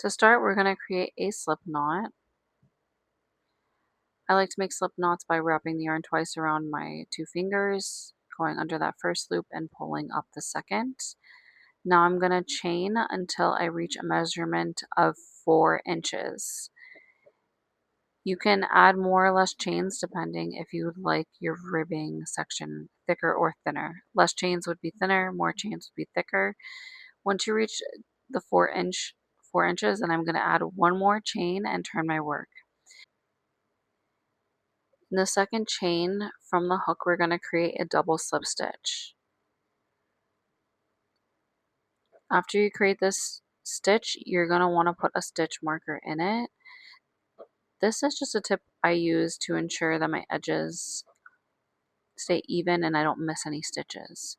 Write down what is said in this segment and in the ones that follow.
To start, we're going to create a slip knot. I like to make slip knots by wrapping the yarn twice around my 2 fingers, going under that first loop and pulling up the second. Now I'm going to chain until I reach a measurement of 4 inches. You can add more or less chains depending if you would like your ribbing section thicker or thinner. Less chains would be thinner, more chains would be thicker. Once you reach the 4 inches, then I'm going to add one more chain and turn my work. In the second chain from the hook, we're going to create a double slip stitch. After you create this stitch, you're going to want to put a stitch marker in it. This is just a tip I use to ensure that my edges stay even and I don't miss any stitches.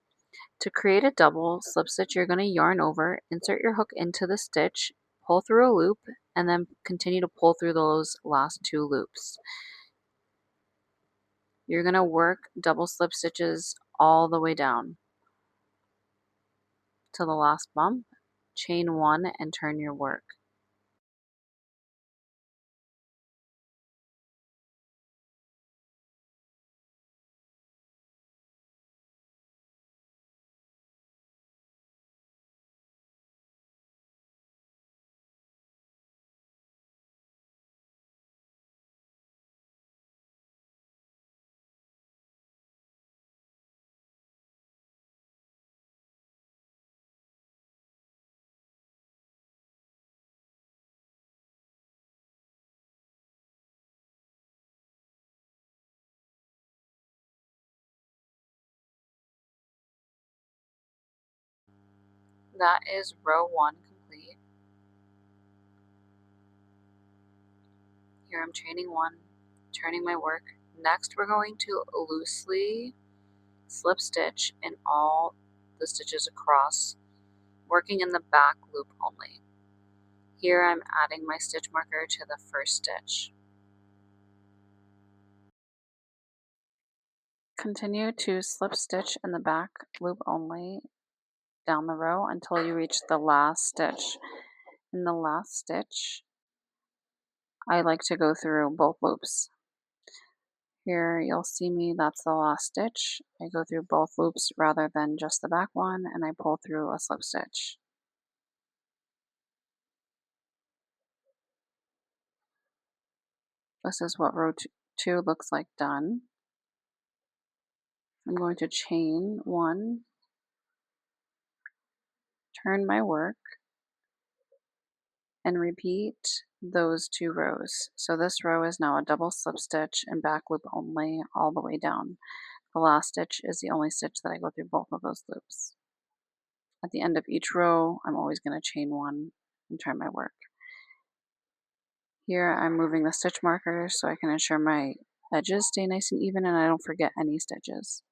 To create a double slip stitch, you're going to yarn over, insert your hook into the stitch, pull through a loop, and then continue to pull through those last 2 loops. You're going to work double slip stitches all the way down to the last bump, chain 1 and turn your work. That is row 1 complete. Here I'm chaining 1, turning my work. Next we're going to loosely slip stitch in all the stitches across, working in the back loop only. Here I'm adding my stitch marker to the first stitch. Continue to slip stitch in the back loop only down the row until you reach the last stitch. In the last stitch, I like to go through both loops. Here you'll see me, that's the last stitch. I go through both loops rather than just the back one, and I pull through a slip stitch. This is what row 2 looks like done. I'm going to chain 1, turn my work, and repeat those 2 rows. So this row is now a double slip stitch and back loop only all the way down. The last stitch is the only stitch that I go through both of those loops. At the end of each row, I'm always going to chain 1 and turn my work. Here I'm moving the stitch marker so I can ensure my edges stay nice and even and I don't forget any stitches.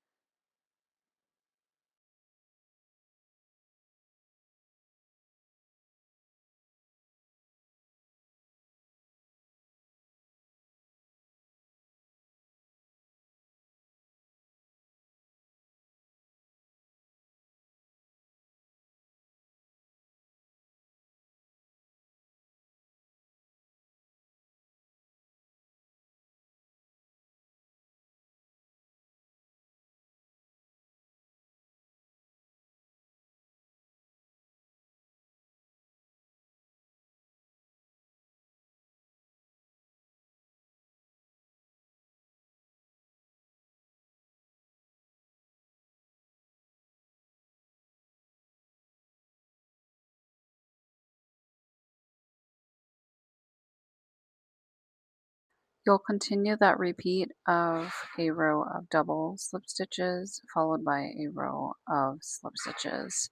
You'll continue that repeat of a row of double slip stitches followed by a row of slip stitches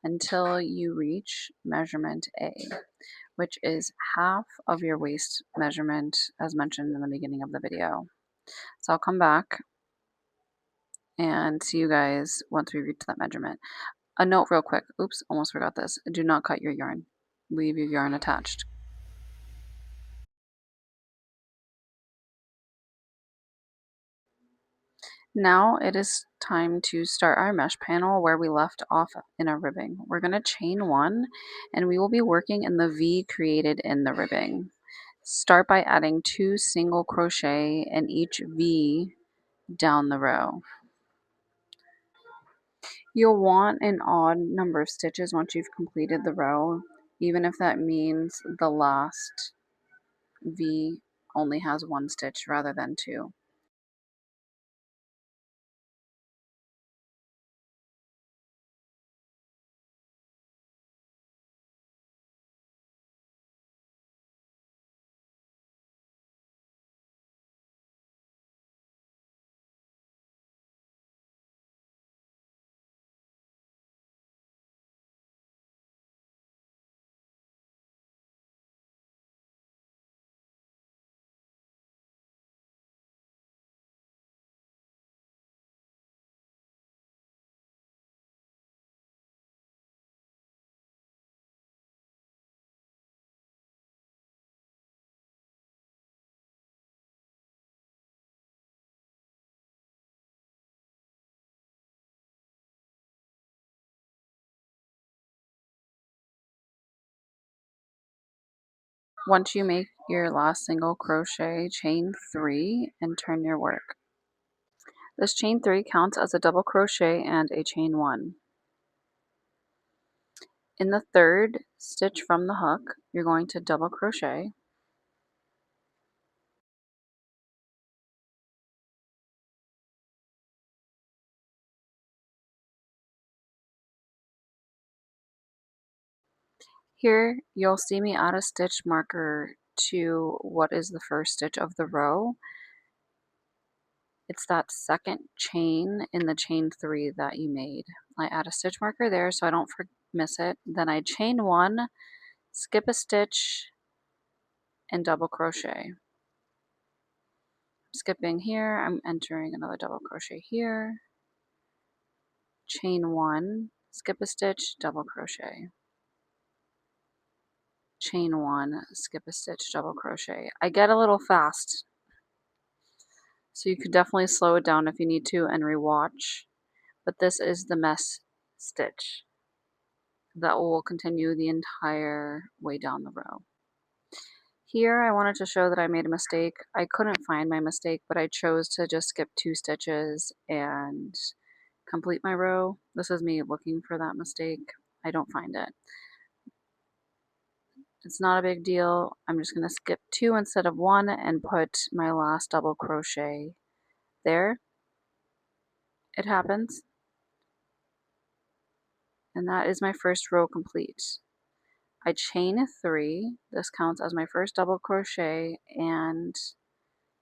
until you reach measurement A, which is half of your waist measurement as mentioned in the beginning of the video. So I'll come back and see you guys once we reach that measurement. A note real quick, oops, almost forgot this. Do not cut your yarn. Leave your yarn attached. Now it is time to start our mesh panel where we left off in our ribbing. We're going to chain one and we will be working in the V created in the ribbing. Start by adding 2 single crochet in each V down the row. You'll want an odd number of stitches once you've completed the row, even if that means the last V only has 1 stitch rather than 2. Once you make your last single crochet, chain 3 and turn your work. This chain 3 counts as a double crochet and a chain 1. In the third stitch from the hook, you're going to double crochet. Here, you'll see me add a stitch marker to what is the first stitch of the row. It's that second chain in the chain 3 that you made. I add a stitch marker there so I don't miss it. Then I chain 1, skip a stitch, and double crochet. Skipping here, I'm entering another double crochet here, chain 1, skip a stitch, double crochet, chain 1, skip a stitch, double crochet. I get a little fast, so you could definitely slow it down if you need to and rewatch, but this is the mess stitch that will continue the entire way down the row. Here I wanted to show that I made a mistake. I couldn't find my mistake, but I chose to just skip 2 stitches and complete my row. This is me looking for that mistake. I don't find it. It's not a big deal. I'm just going to skip 2 instead of 1 and put my last double crochet there. It happens. And that is my first row complete. I chain 3. This counts as my first double crochet and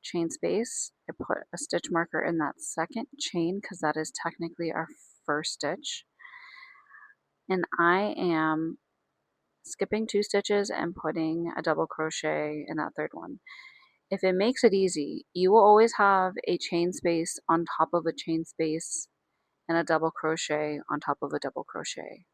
chain space. I put a stitch marker in that second chain because that is technically our first stitch. And I am skipping 2 stitches and putting a double crochet in that third one. If it makes it easy, you will always have a chain space on top of a chain space and a double crochet on top of a double crochet.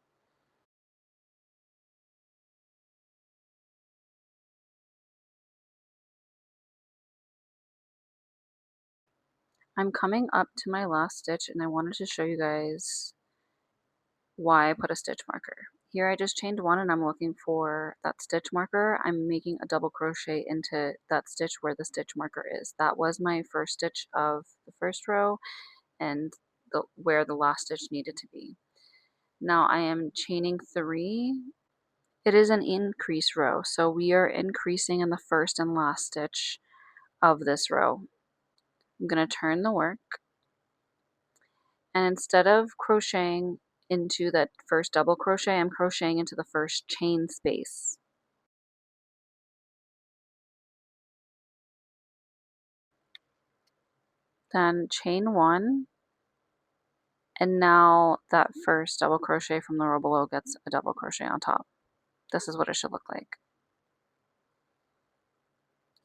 I'm coming up to my last stitch and I wanted to show you guys why I put a stitch marker. Here I just chained 1 and I'm looking for that stitch marker. I'm making a double crochet into that stitch where the stitch marker is. That was my first stitch of the first row and where the last stitch needed to be. Now I am chaining 3. It is an increase row, so we are increasing in the first and last stitch of this row. I'm going to turn the work, and instead of crocheting into that first double crochet, I'm crocheting into the first chain space. Then chain 1, and now that first double crochet from the row below gets a double crochet on top. This is what it should look like.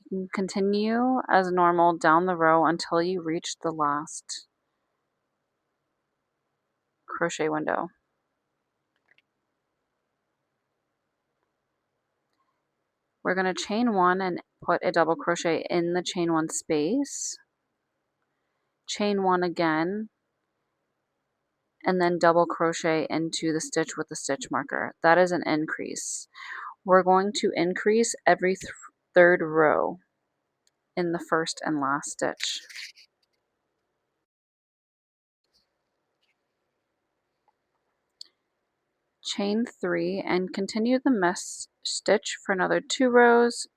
You can continue as normal down the row until you reach the last crochet window. We're going to chain 1 and put a double crochet in the chain 1 space. chain one again, and then double crochet into the stitch with the stitch marker. That is an increase. We're going to increase every third row in the first and last stitch. Chain 3 and continue the mesh stitch for another 2 rows,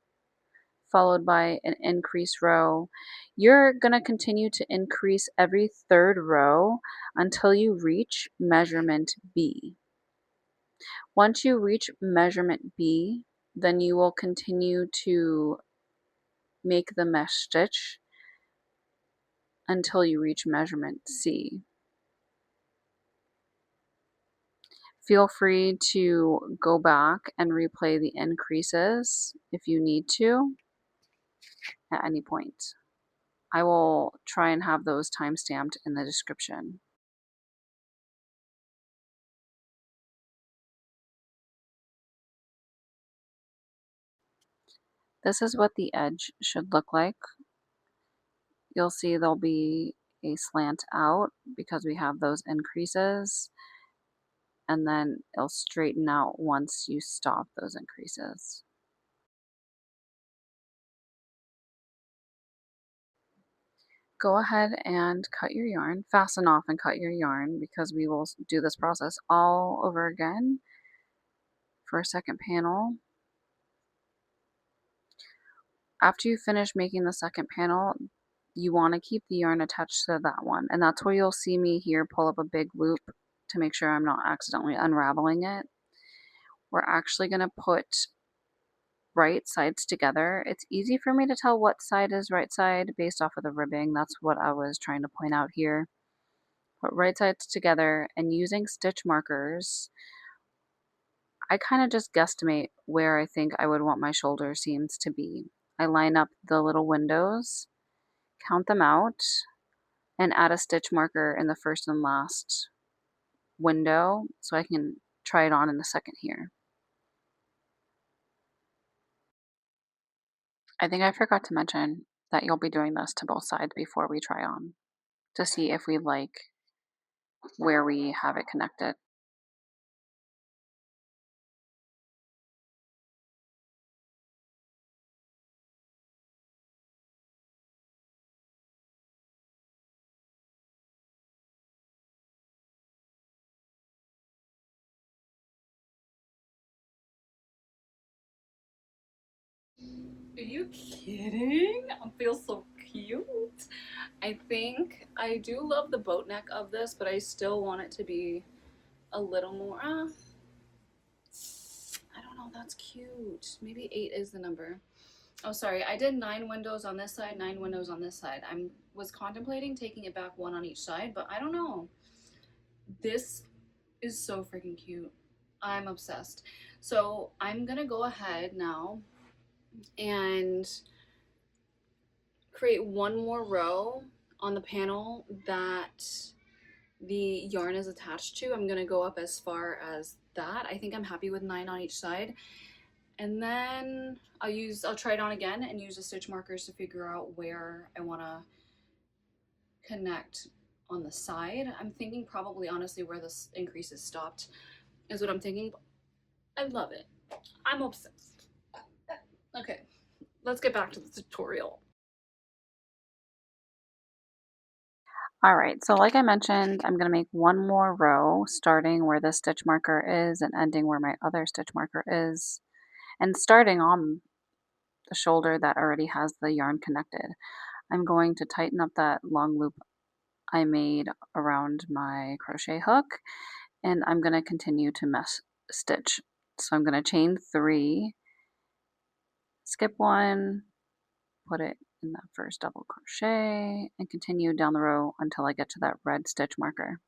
followed by an increase row. You're going to continue to increase every third row until you reach measurement B. Once you reach measurement B, then you will continue to make the mesh stitch until you reach measurement C. Feel free to go back and replay the increases if you need to at any point. I will try and have those time-stamped in the description. This is what the edge should look like. You'll see there'll be a slant out because we have those increases, and then it'll straighten out once you stop those increases. Go ahead and cut your yarn, fasten off and cut your yarn because we will do this process all over again for a second panel. After you finish making the second panel, you want to keep the yarn attached to that one, and that's where you'll see me here pull up a big loop to make sure I'm not accidentally unraveling it. We're actually going to put right sides together. It's easy for me to tell what side is right side based off of the ribbing. That's what I was trying to point out here. Put right sides together, and using stitch markers, I kind of just guesstimate where I think I would want my shoulder seams to be. I line up the little windows, count them out, and add a stitch marker in the first and last window so I can try it on in the second here. I think I forgot to mention that you'll be doing this to both sides before we try on to see if we like where we have it connected. Are you kidding? I feel so cute. I think I do love the boat neck of this, but I still want it to be a little more. I don't know. That's cute. Maybe 8 is the number. Oh, sorry. I did 9 windows on this side, 9 windows on this side. I was contemplating taking it back 1 on each side, but I don't know. This is so freaking cute. I'm obsessed. So I'm gonna go ahead now and create one more row on the panel that the yarn is attached to. I'm gonna go up as far as that. I think I'm happy with 9 on each side. And then I'll try it on again and use the stitch markers to figure out where I wanna connect on the side. I'm thinking probably honestly where this increase is stopped is what I'm thinking. I love it. I'm obsessed. Okay, let's get back to the tutorial. All right, so like I mentioned, I'm going to make one more row starting where this stitch marker is and ending where my other stitch marker is, and starting on the shoulder that already has the yarn connected. I'm going to tighten up that long loop I made around my crochet hook, and I'm going to continue to mesh stitch. So I'm going to chain 3, skip 1, put it in that first double crochet, and continue down the row until I get to that red stitch marker.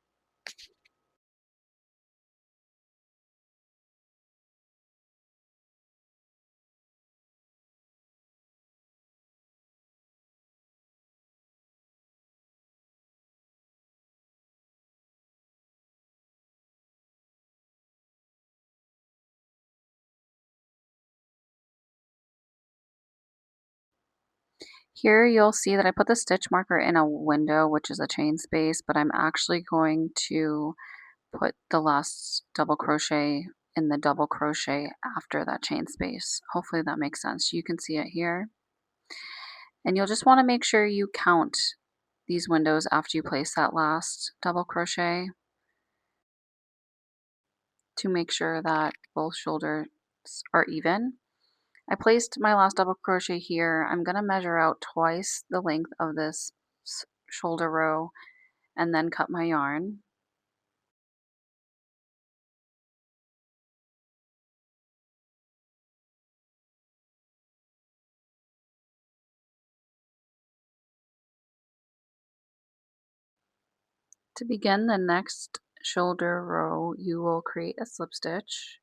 Here you'll see that I put the stitch marker in a window, which is a chain space, but I'm actually going to put the last double crochet in the double crochet after that chain space. Hopefully that makes sense. You can see it here. And you'll just want to make sure you count these windows after you place that last double crochet to make sure that both shoulders are even. I placed my last double crochet here. I'm going to measure out twice the length of this shoulder row and then cut my yarn. To begin the next shoulder row, you will create a slip stitch.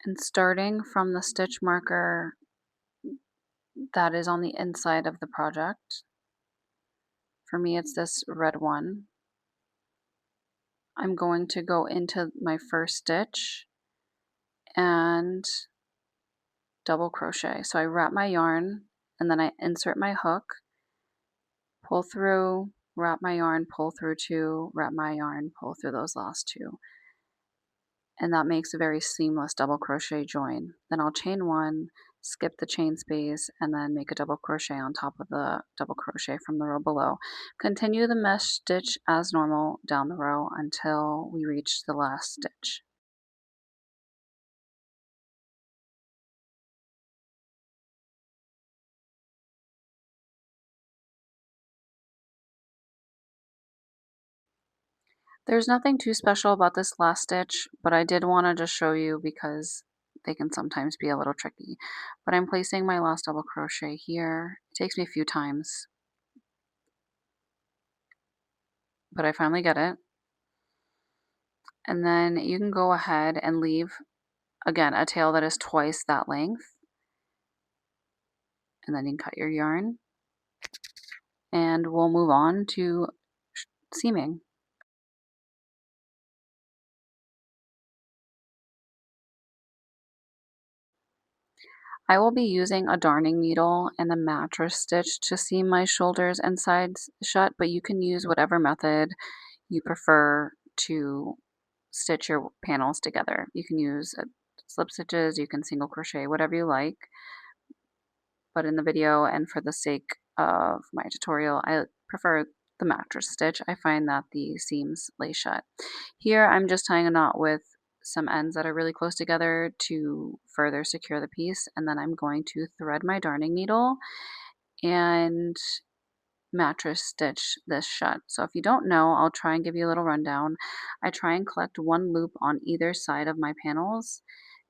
And starting from the stitch marker that is on the inside of the project, for me it's this red one, I'm going to go into my first stitch and double crochet. So I wrap my yarn and then I insert my hook, pull through, wrap my yarn, pull through two, wrap my yarn, pull through those last two. And that makes a very seamless double crochet join. Then I'll chain one, skip the chain space, and then make a double crochet on top of the double crochet from the row below. Continue the mesh stitch as normal down the row until we reach the last stitch. There's nothing too special about this last stitch, but I did want to just show you because they can sometimes be a little tricky. But I'm placing my last double crochet here. It takes me a few times, but I finally get it. And then you can go ahead and leave, again, a tail that is twice that length. And then you can cut your yarn. And we'll move on to seaming. I will be using a darning needle and a mattress stitch to seam my shoulders and sides shut, but you can use whatever method you prefer to stitch your panels together. You can use slip stitches, you can single crochet, whatever you like. But in the video and for the sake of my tutorial, I prefer the mattress stitch. I find that the seams lay shut. Here I'm just tying a knot with some ends that are really close together to further secure the piece, and then I'm going to thread my darning needle and mattress stitch this shut. So if you don't know, I'll try and give you a little rundown. I try and collect one loop on either side of my panels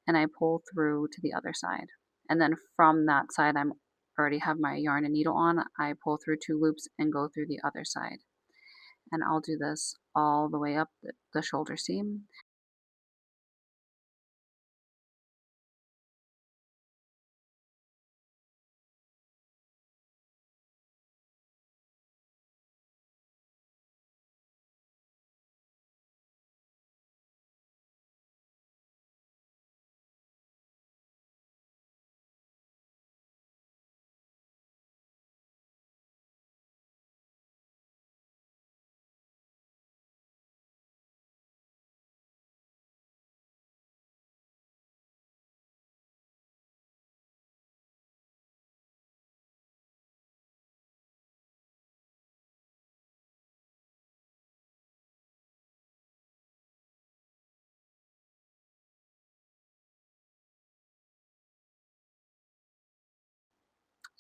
and I pull through to the other side. And then from that side, I'm already have my yarn and needle on. I pull through two loops and go through the other side. And I'll do this all the way up the shoulder seam.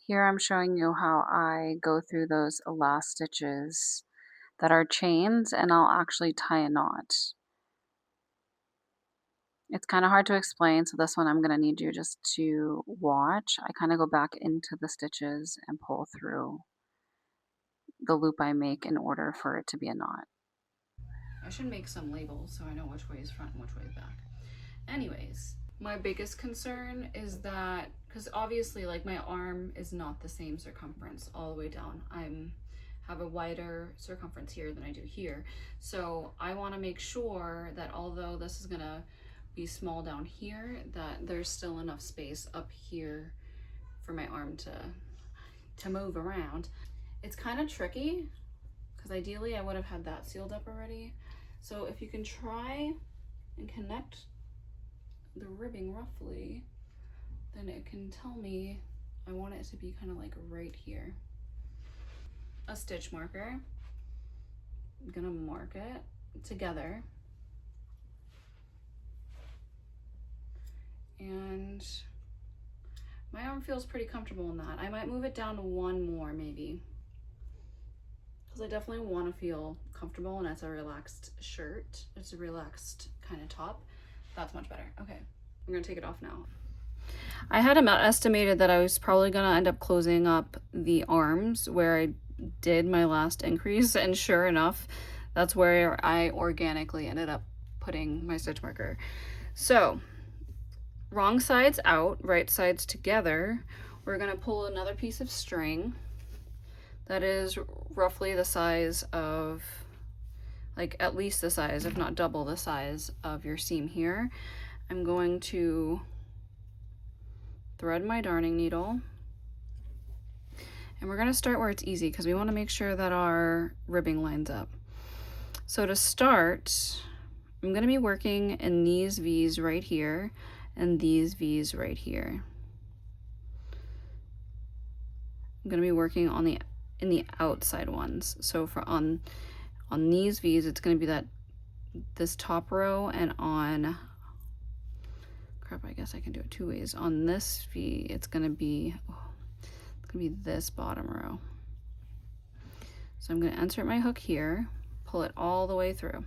Here I'm showing you how I go through those last stitches that are chains and I'll actually tie a knot. It's kind of hard to explain, so this one I'm going to need you just to watch. I kind of go back into the stitches and pull through the loop I make in order for it to be a knot. I should make some labels so I know which way is front and which way is back. Anyways, my biggest concern is that, because obviously like my arm is not the same circumference all the way down. I'm have a wider circumference here than I do here. So I want to make sure that although this is gonna be small down here, that there's still enough space up here for my arm to move around. It's kind of tricky because ideally I would have had that sealed up already. So if you can try and connect the ribbing roughly, then it can tell me I want it to be kind of like right here. A stitch marker. I'm gonna mark it together. And my arm feels pretty comfortable in that. I might move it down one more maybe, because I definitely want to feel comfortable, and it's a relaxed shirt. It's a relaxed kind of top. That's much better. Okay, I'm gonna take it off now. I had estimated that I was probably gonna end up closing up the arms where I did my last increase, and sure enough, that's where I organically ended up putting my stitch marker. So, wrong sides out, right sides together. We're gonna pull another piece of string that is roughly the size of, like at least the size, if not double the size of your seam here. I'm going to thread my darning needle, and we're going to start where it's easy because we want to make sure that our ribbing lines up. So to start, I'm going to be working in these V's right here and these V's right here. I'm going to be working on in the outside ones. So for on these V's, it's going to be this top row, and on, crap, I guess I can do it two ways. On this V, it's going to be this bottom row. So I'm going to insert my hook here, pull it all the way through.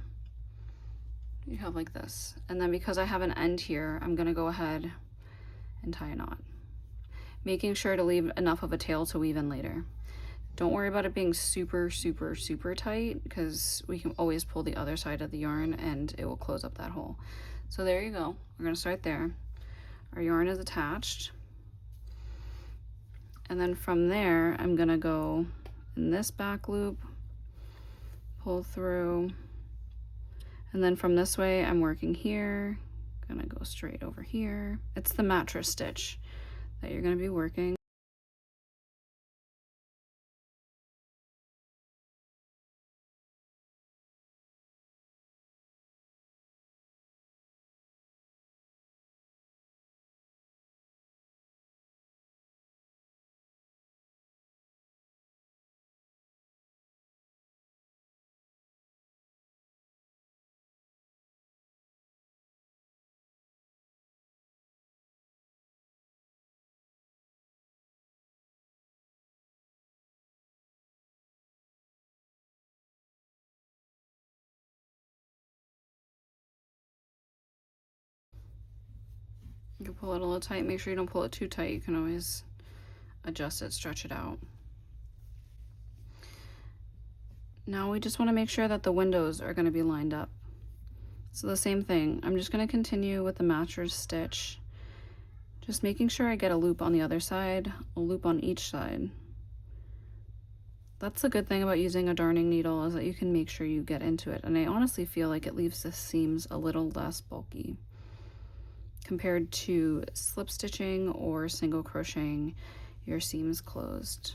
You have like this. And then because I have an end here, I'm going to go ahead and tie a knot, making sure to leave enough of a tail to weave in later. Don't worry about it being super, super, super tight, because we can always pull the other side of the yarn and it will close up that hole. So there you go. We're going to start there. Our yarn is attached. And then from there, I'm going to go in this back loop, pull through, and then from this way, I'm working here, gonna go straight over here. It's the mattress stitch that you're gonna be working. You can pull it a little tight. Make sure you don't pull it too tight. You can always adjust it, stretch it out. Now we just want to make sure that the windows are going to be lined up. So the same thing, I'm just going to continue with the mattress stitch, just making sure I get a loop on the other side, a loop on each side. That's the good thing about using a darning needle, is that you can make sure you get into it. And I honestly feel like it leaves the seams a little less bulky compared to slip stitching or single crocheting your seams closed.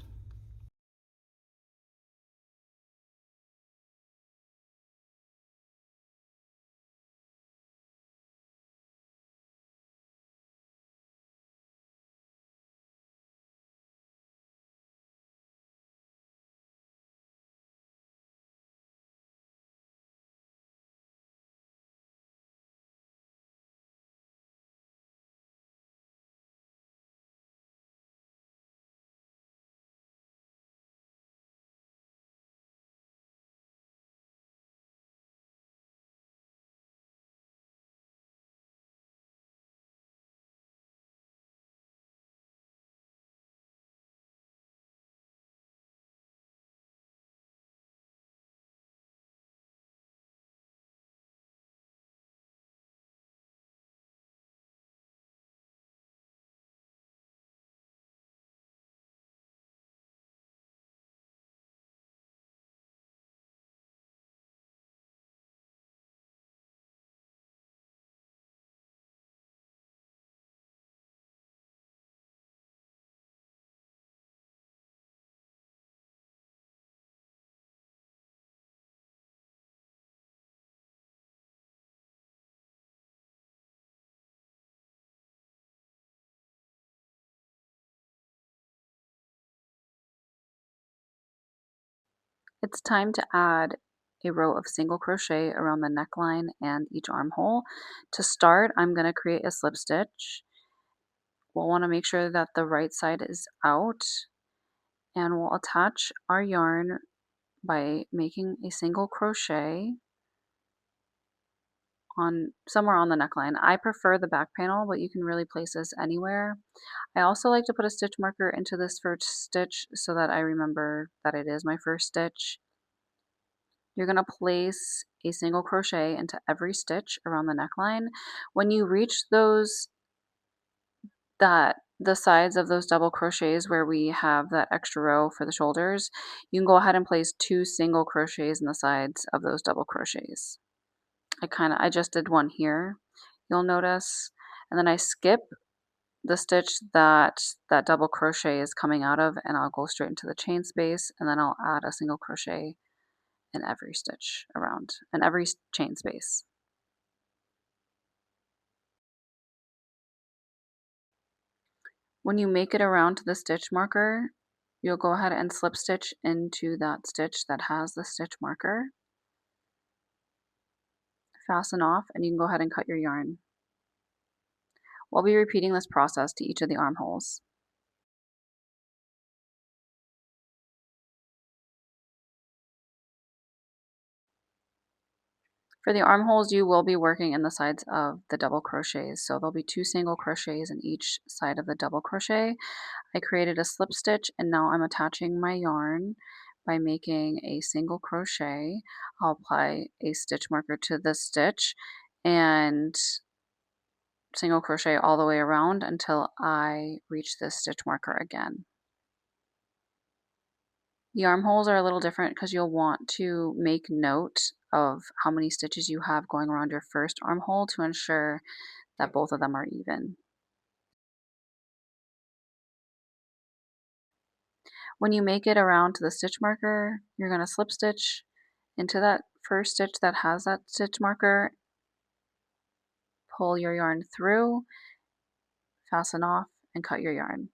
It's time to add a row of single crochet around the neckline and each armhole. To start, I'm going to create a slip stitch. We'll want to make sure that the right side is out, and we'll attach our yarn by making a single crochet on somewhere on the neckline. I prefer the back panel, but you can really place this anywhere. I also like to put a stitch marker into this first stitch so that I remember that it is my first stitch. You're going to place a single crochet into every stitch around the neckline. When you reach the sides of those double crochets where we have that extra row for the shoulders, you can go ahead and place 2 single crochets in the sides of those double crochets. I just did one here, you'll notice, and then I skip the stitch that double crochet is coming out of, and I'll go straight into the chain space, and then I'll add a single crochet in every stitch around and every chain space. When you make it around to the stitch marker, you'll go ahead and slip stitch into that stitch that has the stitch marker. Fasten off, and you can go ahead and cut your yarn. We'll be repeating this process to each of the armholes. For the armholes, you will be working in the sides of the double crochets. So there'll be 2 single crochets in each side of the double crochet. I created a slip stitch, and now I'm attaching my yarn by making a single crochet. I'll apply a stitch marker to this stitch and single crochet all the way around until I reach this stitch marker again. The armholes are a little different because you'll want to make note of how many stitches you have going around your first armhole to ensure that both of them are even. When you make it around to the stitch marker, you're going to slip stitch into that first stitch that has that stitch marker, pull your yarn through, fasten off, and cut your yarn.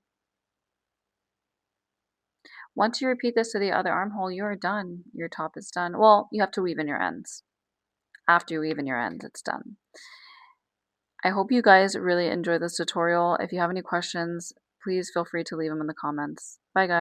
Once you repeat this to the other armhole, you are done. Your top is done. Well, you have to weave in your ends. After you weave in your ends, it's done. I hope you guys really enjoyed this tutorial. If you have any questions, please feel free to leave them in the comments. Bye guys.